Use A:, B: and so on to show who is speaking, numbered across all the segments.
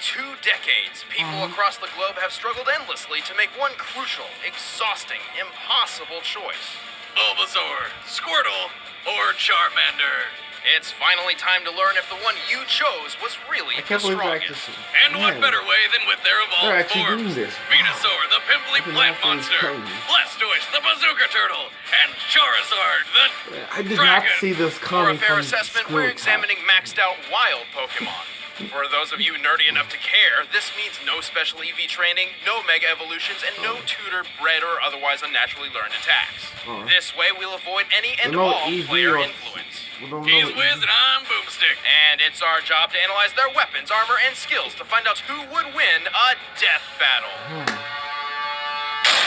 A: 2 decades, people across the globe have struggled endlessly to make one crucial, exhausting, impossible choice. Bulbasaur, Squirtle, or Charmander. It's finally time to learn if the one you chose was really the strongest. And what better way than with their evolved forms? Venusaur, the pimply plant monster, Blastoise, the bazooka turtle, and Charizard, the
B: I did
A: dragon.
B: not see this coming.
A: For a fair assessment, we're examining maxed out wild Pokemon. For those of you nerdy enough to care, this means no special EV training, no Mega Evolutions, and no tutor, bred, or otherwise unnaturally learned attacks. This way, we'll avoid any and all player influence. He's Wiz and I'm Boomstick. And it's our job to analyze their weapons, armor, and skills to find out who would win a death battle.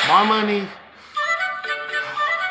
B: My money.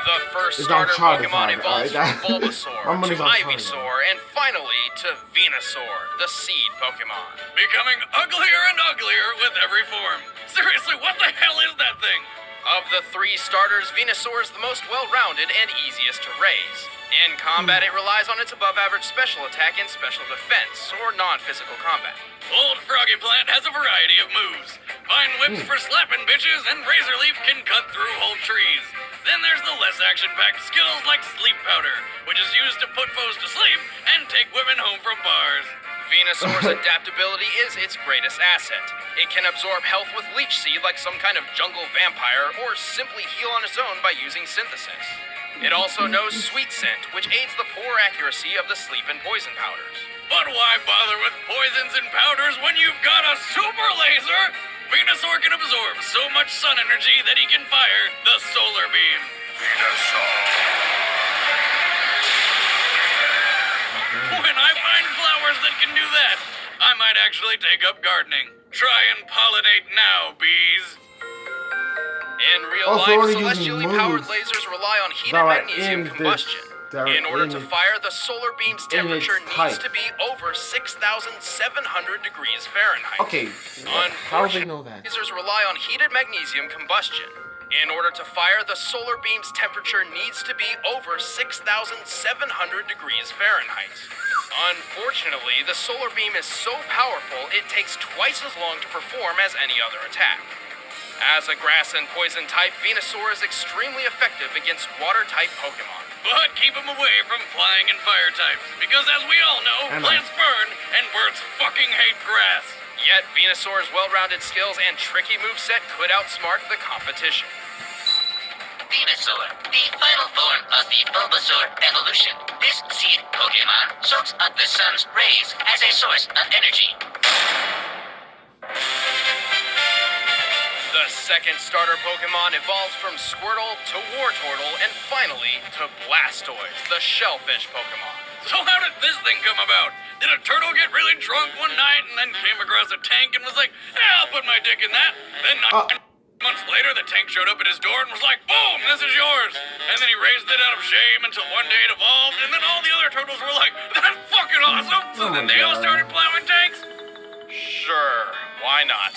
A: The first starter Pokemon evolves from Bulbasaur to Ivysaur, and finally to Venusaur, the seed Pokemon. Becoming uglier and uglier with every form. Seriously, what the hell is that thing? Of the 3 starters, Venusaur is the most well-rounded and easiest to raise. In combat, it relies on its above-average special attack and special defense, or non-physical combat. Old Froggy Plant has a variety of moves. Vine Whips for slapping bitches, and Razor Leaf can cut through whole trees. Then there's the less action-packed skills like Sleep Powder, which is used to put foes to sleep and take women home from bars. Venusaur's adaptability is its greatest asset. It can absorb health with Leech Seed like some kind of jungle vampire, or simply heal on its own by using Synthesis. It also knows Sweet Scent, which aids the poor accuracy of the sleep and poison powders. But why bother with poisons and powders when you've got a super laser? Venusaur can absorb so much sun energy that he can fire the solar beam. Venusaur! When I find flowers that can do that, I might actually take up gardening. Try and pollinate now, bees. In real life, celestially powered lasers rely on heated magnesium combustion. In order to fire, the solar beam's temperature needs to be over 6,700 degrees Fahrenheit.
B: Okay, how do they know that?
A: Lasers rely on heated magnesium combustion. In order to fire, the solar beam's temperature needs to be over 6,700 degrees Fahrenheit. Unfortunately, the solar beam is so powerful, it takes twice as long to perform as any other attack. As a grass and poison type, Venusaur is extremely effective against water-type Pokemon. But keep him away from flying and fire types, because as we all know, plants burn, and birds fucking hate grass. Yet, Venusaur's well-rounded skills and tricky moveset could outsmart the competition.
C: Venusaur, the final form of the Bulbasaur evolution. This seed Pokemon soaks up the sun's rays as a source of energy.
A: The second starter Pokemon evolves from Squirtle to Wartortle and finally to Blastoise, the shellfish Pokemon. So how did this thing come about? Did a turtle get really drunk one night and then came across a tank and was like, yeah, I'll put my dick in that? Then 9 months later, the tank showed up at his door and was like, boom, this is yours. And then he raised it out of shame until one day it evolved, and then all the other turtles were like, that's fucking awesome. So then they all started plowing tanks? Sure, why not?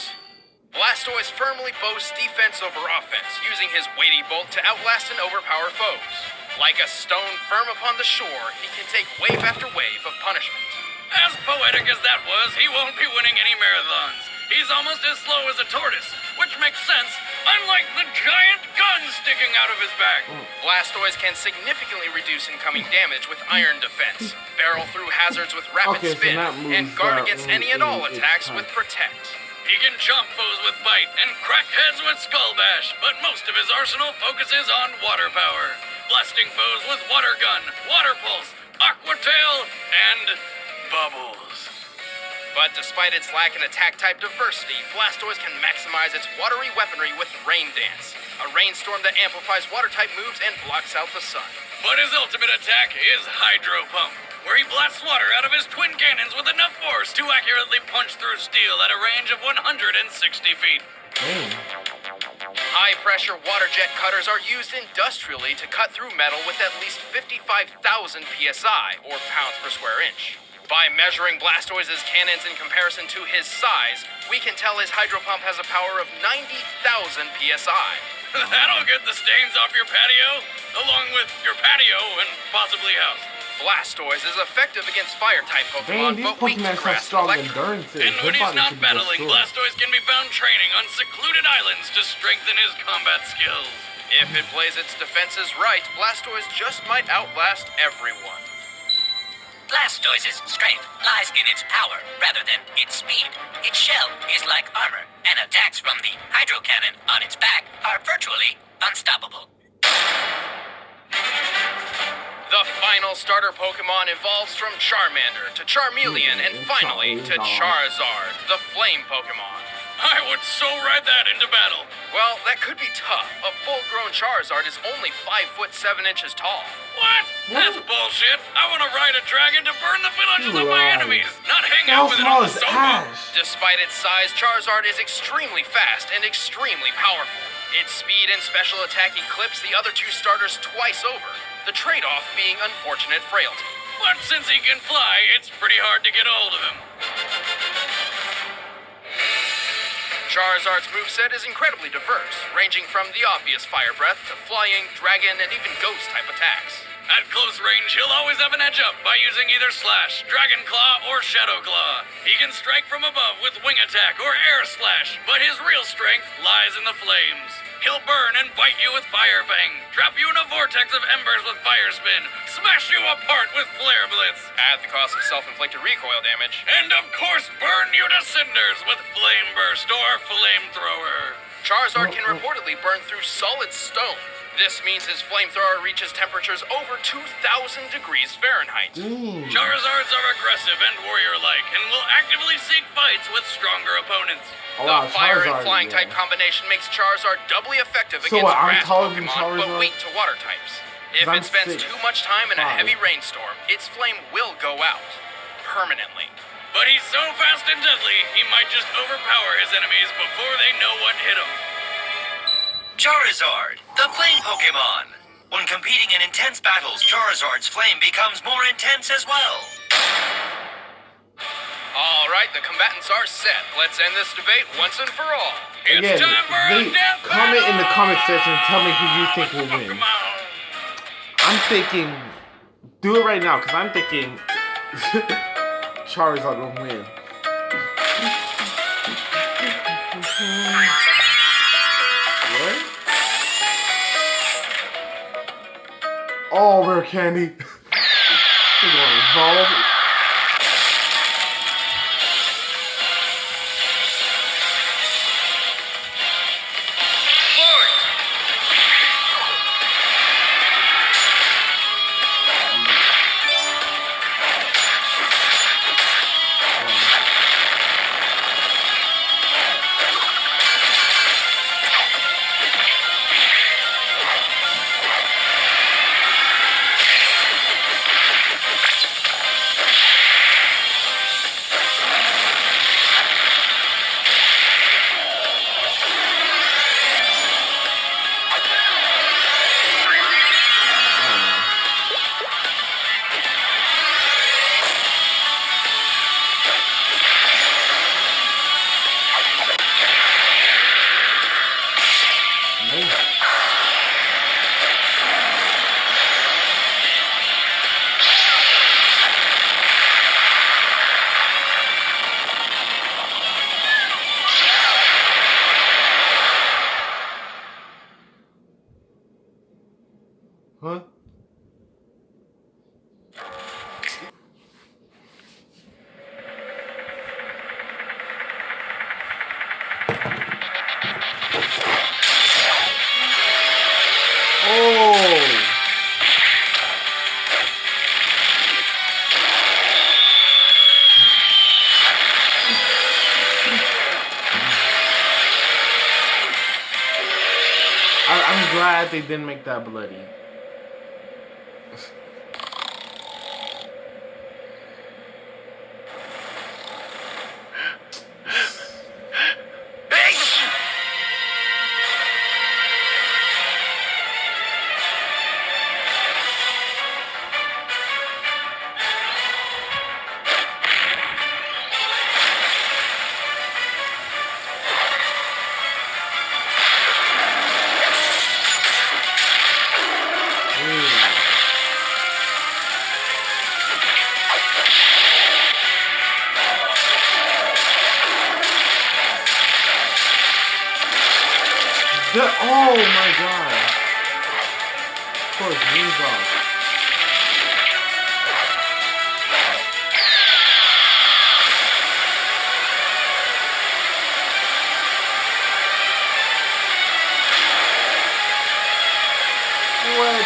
A: Blastoise firmly boasts defense over offense, using his weighty bulk to outlast and overpower foes. Like a stone firm upon the shore, he can take wave after wave of punishment. As poetic as that was, he won't be winning any marathons. He's almost as slow as a tortoise, which makes sense, unlike the giant gun sticking out of his back. Blastoise can significantly reduce incoming damage with iron defense, barrel through hazards with rapid spin, and guard against any and all attacks with protect. He can chomp foes with bite and crack heads with skull bash, but most of his arsenal focuses on water power, blasting foes with water gun, water pulse, aqua tail, and bubbles. But despite its lack in attack-type diversity, Blastoise can maximize its watery weaponry with Rain Dance, a rainstorm that amplifies water-type moves and blocks out the sun. But his ultimate attack is Hydro Pump, where he blasts water out of his twin cannons with enough force to accurately punch through steel at a range of 160 feet. High-pressure water jet cutters are used industrially to cut through metal with at least 55,000 psi, or pounds per square inch. By measuring Blastoise's cannons in comparison to his size, we can tell his Hydro Pump has a power of 90,000 psi. That'll get the stains off your patio, along with your patio and possibly house. Blastoise is effective against fire-type
B: Dang,
A: Pokemon,
B: these
A: but weak to
B: Pokemon have
A: grass
B: strong
A: and electric.
B: endurances.
A: And when
B: Their
A: he's
B: body
A: not
B: should be
A: battling,
B: destroyed.
A: Blastoise can be found training on secluded islands to strengthen his combat skills. If it plays its defenses right, Blastoise just might outlast everyone.
C: Blastoise's strength lies in its power rather than its speed. Its shell is like armor, and attacks from the hydro cannon on its back are virtually unstoppable.
A: The final starter Pokemon evolves from Charmander to Charmeleon and finally to Charizard, the flame Pokemon. I would so ride that into battle. Well, that could be tough. A full-grown Charizard is only 5'7" tall. What? That's bullshit. I want to ride a dragon to burn the villages of my enemies, not hang
B: How
A: out with it
B: small
A: on
B: is
A: the sofa.
B: Ash?
A: Despite its size, Charizard is extremely fast and extremely powerful. Its speed and special attack eclipse the other two starters twice over, the trade-off being unfortunate frailty. But since he can fly, it's pretty hard to get a hold of him. Charizard's moveset is incredibly diverse, ranging from the obvious Fire Breath to flying, dragon, and even ghost-type attacks. At close range, he'll always have an edge up by using either Slash, Dragon Claw, or Shadow Claw. He can strike from above with Wing Attack or Air Slash, but his real strength lies in the flames. He'll burn and bite you with Fire Fang, trap you in a vortex of embers with Fire Spin, smash you apart with Flare Blitz, at the cost of self-inflicted recoil damage, and of course burn you to cinders with Flame Burst or Flamethrower. Charizard can reportedly burn through solid stone. This means his flamethrower reaches temperatures over 2,000 degrees Fahrenheit. Charizards are aggressive and warrior-like and will actively seek fights with stronger opponents. The fire and flying type combination makes Charizard doubly effective against grass Pokemon, but weak to water types. If it spends too much time in a heavy rainstorm, its flame will go out. Permanently. But he's so fast and deadly, he might just overpower his enemies before they know what hit him.
D: Charizard, the flame Pokemon. When competing in intense battles, Charizard's flame becomes more intense as well.
A: Alright, the combatants are set. Let's end this debate once and for all. It's
B: Again,
A: time for a death
B: comment in the comment
A: battle!
B: section and tell me who you think will win. I'm thinking, do it right now, because I'm thinking Charizard will win. What? Oh, rare candy. We're going to evolve. Huh? Oh! I'm glad they didn't make that bloody. Oh my god. Of course, knees off. What?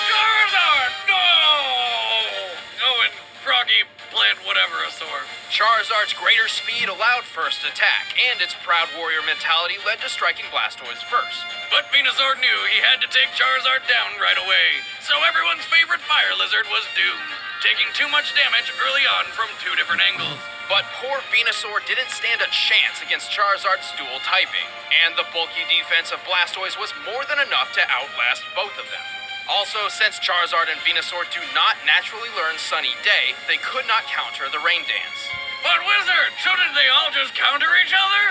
A: Charizard! No! Oh, and Froggy plant whatever-asaur. Charizard's greater speed allowed first attack, and its proud warrior mentality led to striking Blastoise first. But Venusaur knew he had to take Charizard down right away, so everyone's favorite fire lizard was doomed, taking too much damage early on from two different angles. But poor Venusaur didn't stand a chance against Charizard's dual typing, and the bulky defense of Blastoise was more than enough to outlast both of them. Also, since Charizard and Venusaur do not naturally learn Sunny Day, they could not counter the Rain Dance. But Wizard, shouldn't they all just counter each other?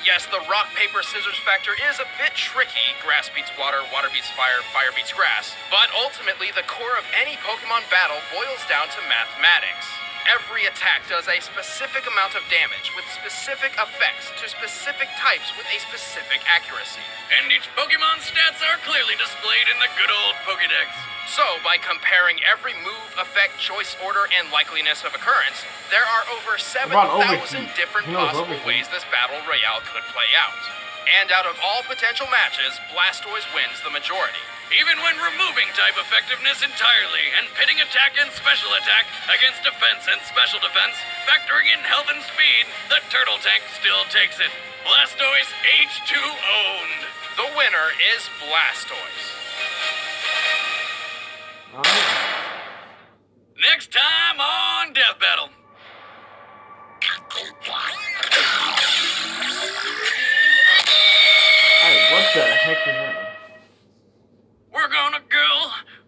A: Yes, the rock, paper, scissors factor is a bit tricky. Grass beats water, water beats fire, fire beats grass. But ultimately, the core of any Pokemon battle boils down to mathematics. Every attack does a specific amount of damage with specific effects to specific types with a specific accuracy. And each Pokemon's stats are clearly displayed in the good old Pokédex. So, by comparing every move, effect, choice order, and likeliness of occurrence, there are over 7,000 different possible ways this Battle Royale could play out. And out of all potential matches, Blastoise wins the majority. Even when removing type effectiveness entirely and pitting attack and special attack against defense and special defense, factoring in health and speed, the Turtle Tank still takes it. Blastoise H2 owned. The winner is Blastoise. Next time on Death Battle.
B: Hey, what the heck is that?
A: We're gonna kill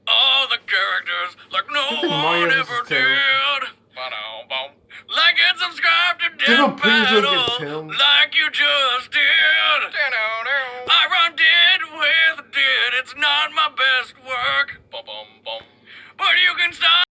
A: all the characters like no
B: Mario
A: one
B: vs.
A: ever
B: Tails.
A: did. Ba-dum-bum. Like and subscribe to
B: Didn't
A: Death
B: Pingu
A: Battle.
B: get filmed?